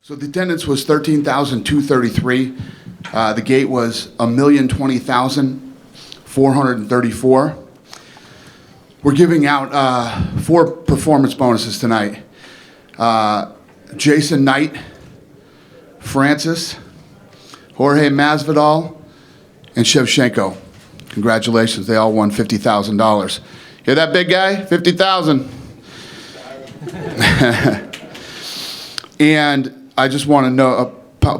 So the attendance was 13,233. The gate was 1,020,434. We're giving out 4 performance bonuses tonight. Jason Knight, Francis, Jorge Masvidal, and Shevchenko. Congratulations, they all won $50,000. Hear that, big guy? 50,000. And I just want to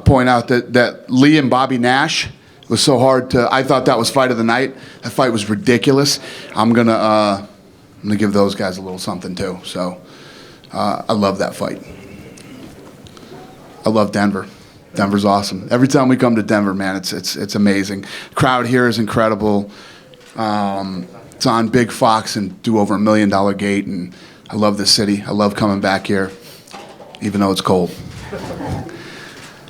point out that Lee and Bobby Nash was so hard to. I thought that was fight of the night. That fight was ridiculous. I'm gonna give those guys a little something too. So I love that fight. I love Denver. Denver's awesome. Every time we come to Denver, man, it's amazing. The crowd here is incredible. It's on Big Fox and do over $1 million gate, and I love this city. I love coming back here, even though it's cold.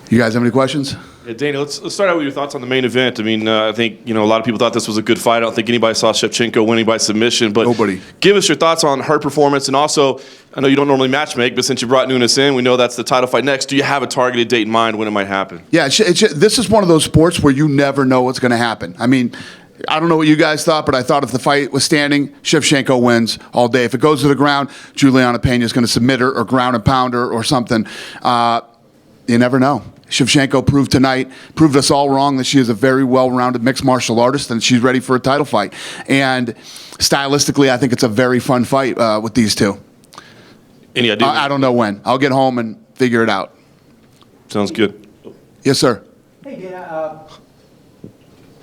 You guys have any questions? Yeah, Danny, let's start out with your thoughts on the main event. I mean, I think a lot of people thought this was a good fight. I don't think anybody saw Shevchenko winning by submission. But nobody. Give us your thoughts on her performance, and also, I know you don't normally match make, but since you brought Nunes in, we know that's the title fight next. Do you have a targeted date in mind when it might happen? Yeah, this is one of those sports where you never know what's going to happen. I mean, I don't know what you guys thought, but I thought if the fight was standing, Shevchenko wins all day. If it goes to the ground, Juliana Pena is going to submit her or ground and pound her or something. You never know. Shevchenko proved us all wrong that she is a very well-rounded mixed martial artist and she's ready for a title fight. And stylistically, I think it's a very fun fight with these two. Any idea? I don't know when. I'll get home and figure it out. Sounds good. Yes, sir. Hey, Dana.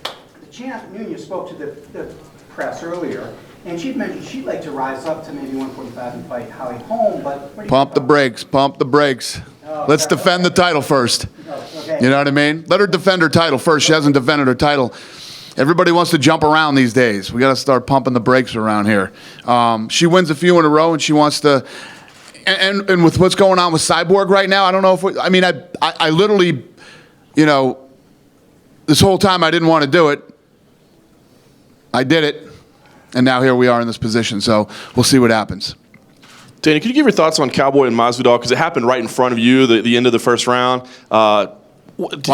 The champ Nunes spoke to the press earlier, and she'd mentioned she'd like to rise up to maybe 145 and fight Holly Holm, but... Pump the brakes. Pump the brakes. Let's defend the title first. Okay. You know what I mean? Let her defend her title first. She hasn't defended her title. Everybody wants to jump around these days. We got to start pumping the brakes around here. She wins a few in a row, and she wants to. And with what's going on with Cyborg right now, I don't know if I literally, this whole time I didn't want to do it. I did it, and now here we are in this position. So we'll see what happens. Danny, can you give your thoughts on Cowboy and Masvidal? Because it happened right in front of you, the end of the first round. I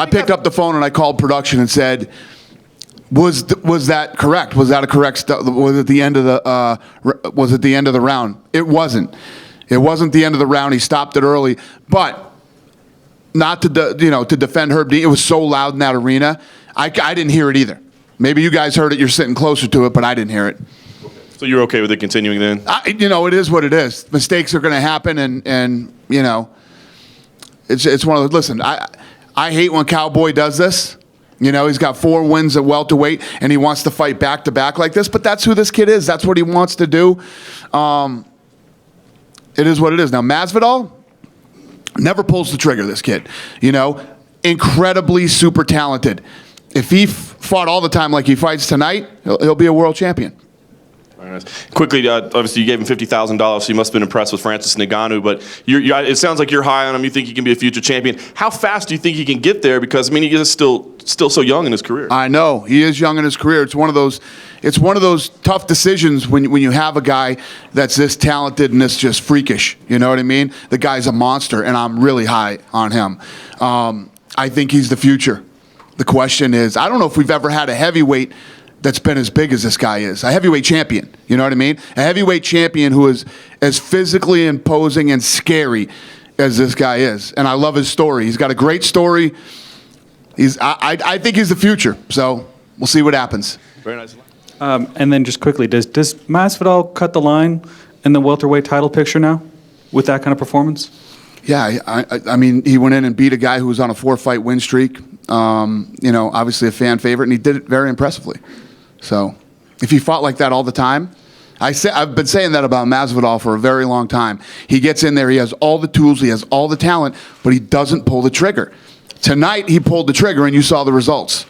picked up the phone and I called production and said, "Was that correct? Was that a correct? Was it the end of the? Was it the end of the round? It wasn't. It wasn't the end of the round. He stopped it early, but not to to defend Herb Dean. It was so loud in that arena. I didn't hear it either. Maybe you guys heard it. You're sitting closer to it, but I didn't hear it." So you're okay with it continuing then? It is what it is. Mistakes are going to happen, and it's one of those. Listen, I hate when Cowboy does this. He's got 4 wins at welterweight, and he wants to fight back to back like this. But that's who this kid is. That's what he wants to do. It is what it is. Now Masvidal never pulls the trigger. This kid, incredibly super talented. If he fought all the time like he fights tonight, he'll be a world champion. Quickly, obviously you gave him $50,000, so you must have been impressed with Francis Ngannou, but it sounds like you're high on him. You think he can be a future champion. How fast do you think he can get there? Because, he is still so young in his career. I know. He is young in his career. It's one of those tough decisions when you have a guy that's this talented and this just freakish. You know what I mean? The guy's a monster, and I'm really high on him. I think he's the future. The question is, I don't know if we've ever had a heavyweight that's been as big as this guy is. A heavyweight champion, you know what I mean? A heavyweight champion who is as physically imposing and scary as this guy is. And I love his story. He's got a great story. I think he's the future. So we'll see what happens. Very nice. And then just quickly, does Masvidal cut the line in the welterweight title picture now with that kind of performance? Yeah, I mean, he went in and beat a guy who was on a 4-fight win streak. Obviously a fan favorite, and he did it very impressively. So if he fought like that all the time, I've been saying that about Masvidal for a very long time. He gets in there, he has all the tools, he has all the talent, but he doesn't pull the trigger. Tonight, he pulled the trigger, and you saw the results.